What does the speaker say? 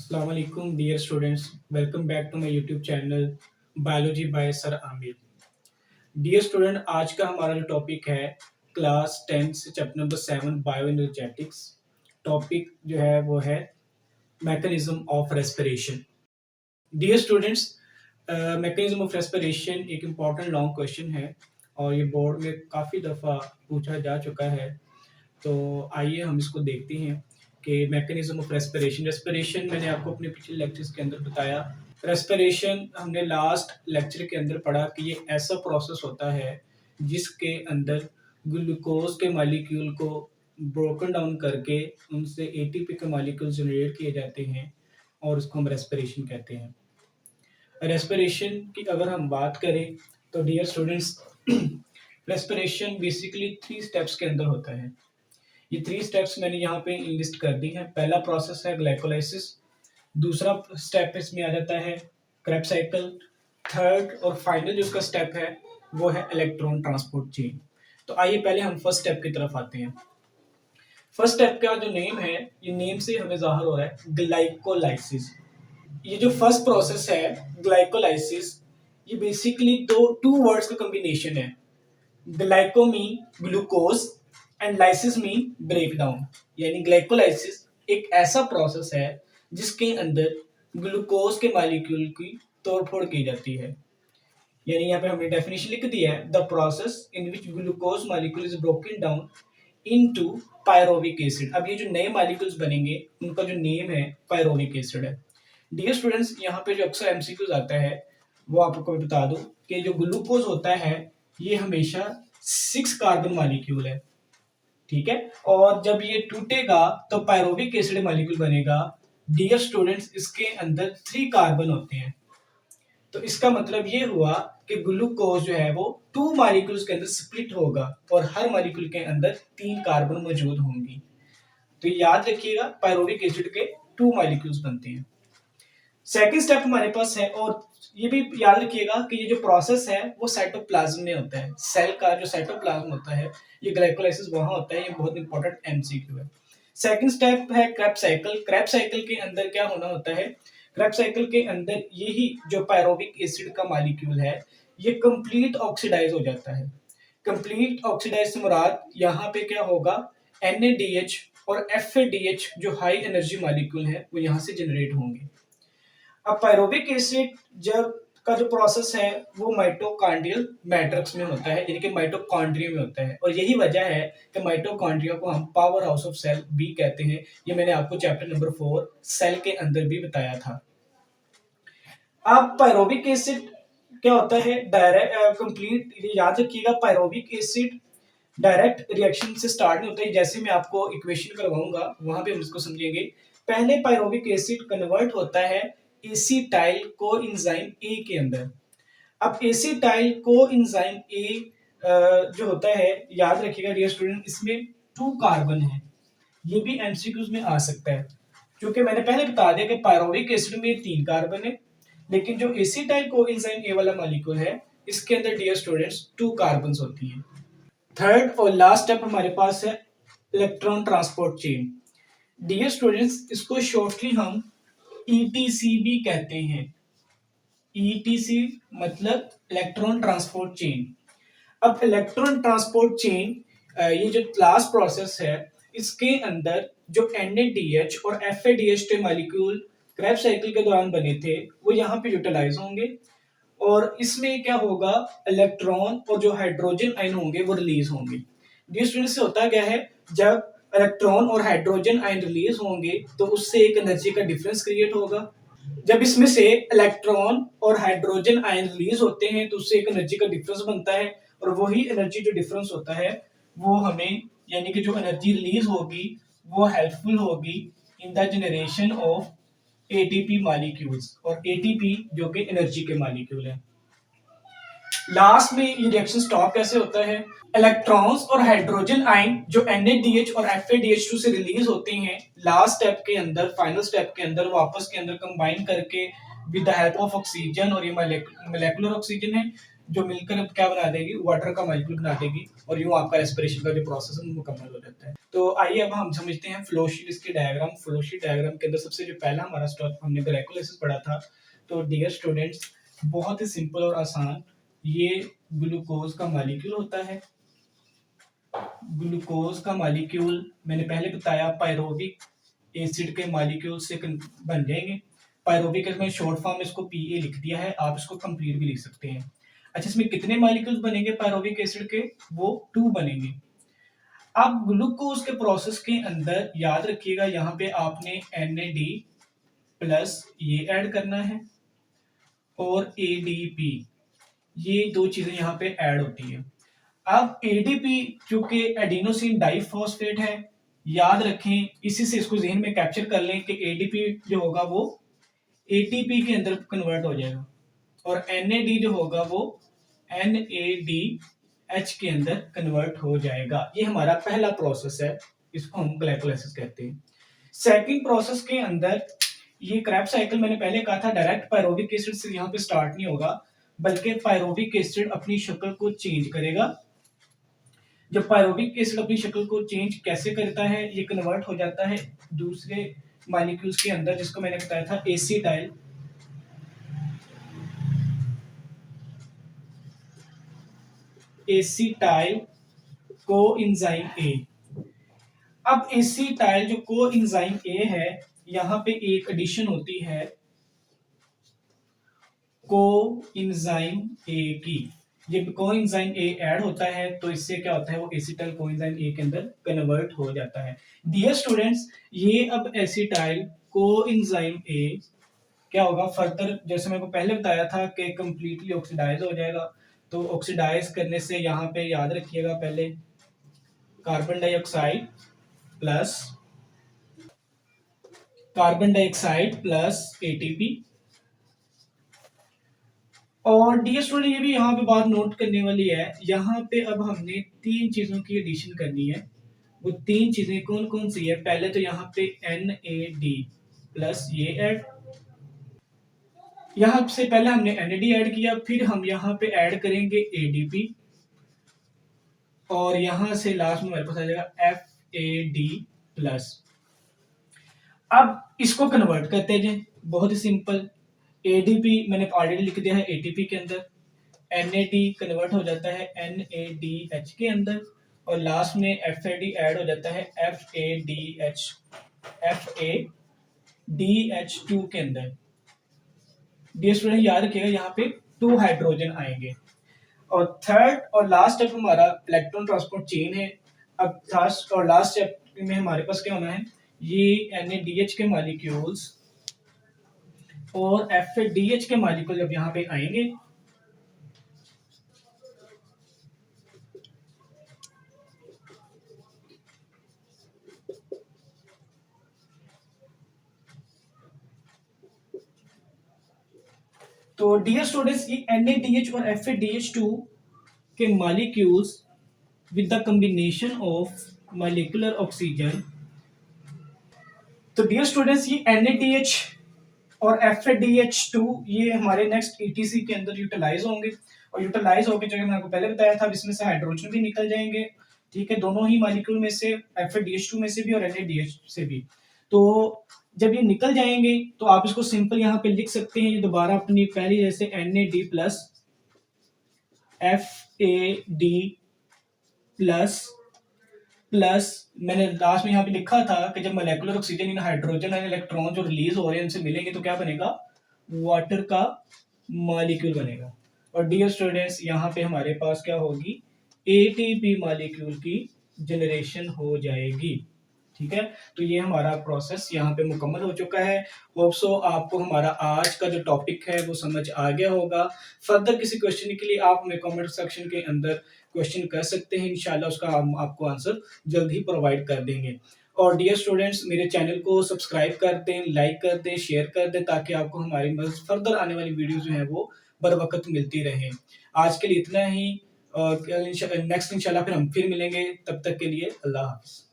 अस्सलाम वालेकुम dear students, welcome back to my YouTube channel biology by sir Aamir. Dear student, आज का हमारा जो टॉपिक है क्लास 10 से chapter number 7 bioenergetics. Topic जो है वो है mechanism of respiration. Dear students, mechanism of respiration एक इम्पॉर्टेंट लॉन्ग क्वेश्चन है और ये बोर्ड में काफ़ी दफ़ा पूछा जा चुका है। तो आइए हम इसको देखते हैं कि मैकेनिज्म ऑफ रेस्पिरेशन। रेस्पिरेशन मैंने आपको अपने पिछले लेक्चर्स के अंदर बताया। रेस्पिरेशन हमने लास्ट लेक्चर के अंदर पढ़ा कि ये ऐसा प्रोसेस होता है जिसके अंदर ग्लूकोज के मॉलिक्यूल को ब्रोकन डाउन करके उनसे एटीपी के मॉलिक्यूल जनरेट किए जाते हैं और उसको हम रेस्पिरेशन कहते हैं। रेस्पिरेशन की अगर हम बात करें तो dear students, respiration basically 3 steps के अंदर होता है। ये 3 स्टेप्स मैंने यहाँ पे लिस्ट कर दी हैं। पहला प्रोसेस है ग्लाइकोलाइसिस, दूसरा स्टेप इसमें आ जाता है क्रेब्स साइकिल, थर्ड और फाइनल जो इसका स्टेप है वो है इलेक्ट्रॉन ट्रांसपोर्ट चेन। तो आइए पहले हम फर्स्ट स्टेप की तरफ आते हैं। फर्स्ट स्टेप का जो नेम है, ये नेम से हमें जाहिर हो रहा है ग्लाइकोलाइसिस। ये जो फर्स्ट प्रोसेस है ग्लाइकोलाइसिस, ये बेसिकली टू वर्ड्स का कॉम्बिनेशन है। Glyco mean glucose and lysis mean break down. यानी ग्लाइकोलाइसिस एक ऐसा प्रोसेस है जिसके अंदर ग्लूकोज के मॉलिक्यूल की तोड़फोड़ की जाती है। यानी यहाँ पे हमने डेफिनेशन लिख दिया है, the process in which glucose molecule is broken down into pyruvic acid. अब ये जो नए मॉलिक्यूल्स बनेंगे उनका जो नेम है पायरोविक एसिड है। डियर स्टूडेंट्स, यहाँ पे जो अक्सर एमसीक्यूज आता है वो आपको बता दूं कि जो ग्लूकोज होता है ये हमेशा 6 कार्बन मॉलिक्यूल है, ठीक है। और जब ये टूटेगा तो पायरोविक एसिड मॉलिक्यूल बनेगा। डियर स्टूडेंट्स, इसके अंदर 3 कार्बन होते हैं। तो इसका मतलब ये हुआ कि ग्लूकोज जो है वो 2 मॉलिक्यूल्स के अंदर स्प्लिट होगा और हर मॉलिक्यूल के अंदर 3 कार्बन मौजूद होंगी। तो याद रखिएगा, पायरोविक एसिड के 2 मॉलिक्यूल्स बनते हैं। सेकंड स्टेप हमारे पास है, और ये भी याद रखिएगा कि ये जो प्रोसेस है वो साइटोप्लाज्म में होता है। सेल का जो साइटोप्लाज्म होता है, ये ग्लाइकोलाइसिस वहां होता है। ये बहुत इंपॉर्टेंट एमसीक्यू है। सेकंड स्टेप है क्रेब्स साइकिल। क्रेब्स साइकिल के अंदर क्या होना होता है? क्रेब्स साइकिल के अंदर यही जो पायरोविक एसिड का मॉलिक्यूल है ये कंप्लीट ऑक्सीडाइज हो जाता है। कंप्लीट ऑक्सीडाइज से मुराद यहाँ पे क्या होगा, NADH और FADH जो हाई एनर्जी मॉलिक्यूल है वो यहाँ से जनरेट होंगे। अब पायरोविक एसिड जब का जो प्रोसेस है वो माइटोकॉन्ड्रियल मैट्रिक्स में होता है, यानी कि माइटोकॉन्ड्रिया में होता है। और यही वजह है कि माइटोकॉन्ड्रिया को हम पावर हाउस ऑफ सेल भी कहते हैं। ये मैंने आपको चैप्टर नंबर 4 सेल के अंदर भी बताया था। अब पायरोविक एसिड क्या होता है, डायरेक्ट कंप्लीट याद रखिएगा, पायरोविक एसिड डायरेक्ट रिएक्शन से स्टार्ट नहीं होता है। जैसे मैं आपको इक्वेशन करवाऊंगा वहां पे हम इसको समझेंगे। पहले पायरोविक एसिड कन्वर्ट होता है एसिटाइल कोएंजाइम ए के अंदर। अब एसिटाइल कोएंजाइम ए जो होता है, याद रखिएगा डियर स्टूडेंट, इसमें 2 कार्बन है। ये भी एमसीक्यूज में आ सकता है, क्योंकि मैंने पहले बता दिया कि पायरोविक एसिड में 3 कार्बन है, लेकिन जो एसिटाइल कोएंजाइम ए वाला मॉलिक्यूल है इसके अंदर डियर स्टूडेंट्स 2 कार्बन होती है। थर्ड और लास्ट स्टेप हमारे पास है electron transport chain. Dear students, इसको शॉर्टली हम ETC भी कहते हैं। ETC मतलब इलेक्ट्रॉन ट्रांसपोर्ट चेन। अब इलेक्ट्रॉन ट्रांसपोर्ट चेन ये जो लास्ट प्रोसेस है इसके अंदर जो NADH और FADH के मॉलिक्यूल क्रेब्स साइकिल के दौरान बने थे वो यहाँ पे यूटिलाइज होंगे और इसमें क्या होगा, इलेक्ट्रॉन और जो हाइड्रोजन आयन होंगे वो रिलीज होंगे। डियर स्टूडेंट्स, से होता क्या है, जब इलेक्ट्रॉन और हाइड्रोजन आयन रिलीज होंगे तो उससे एक एनर्जी का डिफरेंस क्रिएट होगा। जब इसमें से इलेक्ट्रॉन और हाइड्रोजन आयन रिलीज होते हैं तो उससे एक एनर्जी का डिफरेंस बनता है, और वही एनर्जी जो डिफरेंस होता है वो हमें, यानी कि जो एनर्जी रिलीज होगी वो हेल्पफुल होगी in the generation of ATP molecules, और ATP जो कि एनर्जी के मॉलिक्यूल है। लास्ट में ये रिएक्शन स्टॉप कैसे होता है, इलेक्ट्रॉन्स और हाइड्रोजन आयन जो NADH और FADH2 से रिलीज होते हैं लास्ट स्टेप के अंदर, फाइनल स्टेप के अंदर वापस के अंदर कंबाइन करके with the help of oxygen, और ये मोलेकुलर ऑक्सीजन है, जो मिलकर अब क्या बना देगी, वाटर का मॉलिक्यूल बना देगी, और यूं आपका रेस्पिरेशन का जो प्रोसेस है वो मुकम्मल हो जाता है। तो आइए अब हम समझते हैं फ्लो शीट इसके डायग्राम। फ्लो शीट डायग्राम के अंदर सबसे जो पहला हमारा स्टेप हमने ग्लाइकोलाइसिस पढ़ा था। तो डियर स्टूडेंट्स, बहुत ही सिंपल और आसान, ये ग्लूकोज का मॉलिक्यूल होता है। ग्लूकोज का मॉलिक्यूल मैंने पहले बताया पायरोविक एसिड के मॉलिक्यूल से बन जाएंगे। पायरोविक एसिड में शॉर्ट फॉर्म इसको पीए लिख दिया है, आप इसको कंप्लीट भी लिख सकते हैं। अच्छा, इसमें कितने मॉलिक्यूल्स बनेंगे पायरोविक एसिड के? वो 2 बनेंगे। अब ग्लूकोज के प्रोसेस के अंदर याद रखिएगा, यहाँ पे आपने NAD प्लस ये ऐड करना है और ADP, ये 2 चीजें यहाँ पे ऐड होती है। अब ADP जो कि एडिनोसिन डाइफॉस्फेट है, याद रखें, इसी से इसको जहन में कैप्चर कर लें कि ADP जो होगा वो ATP के अंदर कन्वर्ट हो जाएगा और NAD जो होगा वो NADH के अंदर कन्वर्ट हो जाएगा। ये हमारा पहला प्रोसेस है, इसको हम ग्लाइकोलाइसिस कहते हैं। सेकंड प्रोसेस के अंदर ये क्रैब साइकिल मैंने पहले कहा था, डायरेक्ट पायरोविक एसिड से यहाँ पे स्टार्ट नहीं होगा, बल्कि पायरोविक एसिड अपनी शक्ल को चेंज करेगा। जब पायरोविक एसिड अपनी शक्ल को चेंज कैसे करता है, ये कन्वर्ट हो जाता है दूसरे मॉलिक्यूल्स के अंदर, जिसको मैंने बताया था एसिटाइल कोएंजाइम ए। अब एसिटाइल जो कोएंजाइम ए है, यहां पे एक एडिशन होती है कोएंजाइम ए की। जब कोएंजाइम ए ऐड होता है तो इससे क्या होता है, वो एसिटाइल कोएंजाइम ए के अंदर कन्वर्ट हो जाता है। डियर स्टूडेंट्स, ये अब एसिटाइल कोएंजाइम ए क्या होगा फर्दर, जैसे मैंने को पहले बताया था कि कंप्लीटली ऑक्सीडाइज हो जाएगा। तो ऑक्सीडाइज करने से यहाँ पे याद रखिएगा, पहले कार्बन डाइऑक्साइड प्लस ATP। और डियर स्टूडेंट, ये भी यहाँ पे बात नोट करने वाली है, यहाँ पे अब हमने 3 चीजों की एडिशन करनी है। वो 3 चीजें कौन कौन सी है? पहले तो यहाँ पे NAD प्लस ये ऐड, यहाँ से पहले हमने NAD ऐड किया, फिर हम यहाँ पे ऐड करेंगे ADP, और यहां से लास्ट में हमारे पास आ जाएगा FAD प्लस। अब इसको कन्वर्ट करते हैं, बहुत ही सिंपल। ADP मैंने ऑलरेडी लिख दिया है ATP के अंदर, NAD कन्वर्ट हो जाता है NADH के अंदर, और लास्ट में FAD ऐड हो जाता है FADH2 के अंदर। डियर स्टूडेंट, याद रखिएगा यहाँ पे 2 हाइड्रोजन आएंगे। और थर्ड और लास्ट स्टेप हमारा इलेक्ट्रॉन ट्रांसपोर्ट चेन है। अब थर्ड और लास्ट स्टेप में हमारे पास क्या होना है, ये NADH के मॉलिक्यूल्स और FADH के मॉलिक्यूल जब यहाँ पे आएंगे, तो डियर स्टूडेंट्स, ये NADH और FADH2 के molecules with the combination of molecular oxygen, तो डियर स्टूडेंट्स ये NADH और FADH2 ये हमारे नेक्स्ट ETC के अंदर यूटिलाइज होंगे, और यूटिलाइज होकर जो मैंने आपको पहले बताया था, इसमें से हाइड्रोजन भी निकल जाएंगे। ठीक है, दोनों ही मॉलिक्यूल में से, FADH2 में से भी और NADH से भी। तो जब ये निकल जाएंगे तो आप इसको सिंपल यहाँ पे लिख सकते हैं, ये दोबारा अपनी पहली जैसे NAD प्लस FAD प्लस मैंने लास्ट में यहाँ पे लिखा था कि जब मोलेकुलर ऑक्सीजन इन हाइड्रोजन और इलेक्ट्रॉन जो रिलीज हो रहे हैं उनसे मिलेंगे तो क्या बनेगा, वाटर का मॉलिक्यूल बनेगा। और डियर स्टूडेंट्स, यहाँ पे हमारे पास क्या होगी, ATP मॉलिक्यूल की जनरेशन हो जाएगी। ठीक है, तो ये हमारा प्रोसेस यहाँ पे मुकम्मल हो चुका है। होप सो आपको हमारा आज का जो टॉपिक है वो समझ आ गया होगा। फर्दर किसी क्वेश्चन के लिए आप हमें कमेंट सेक्शन के अंदर क्वेश्चन कर सकते हैं, इंशाल्लाह उसका हम आपको आंसर जल्द ही प्रोवाइड कर देंगे। और डियर स्टूडेंट्स, मेरे चैनल को सब्सक्राइब कर दें, लाइक कर दें, शेयर कर दें, ताकि आपको हमारी फर्दर आने वाली वीडियोज जो है वो बर वक्त मिलती रहे। आज के लिए इतना ही, और नेक्स्ट इंशाल्लाह फिर हम फिर मिलेंगे, तब तक के लिए अल्लाह हाफिज।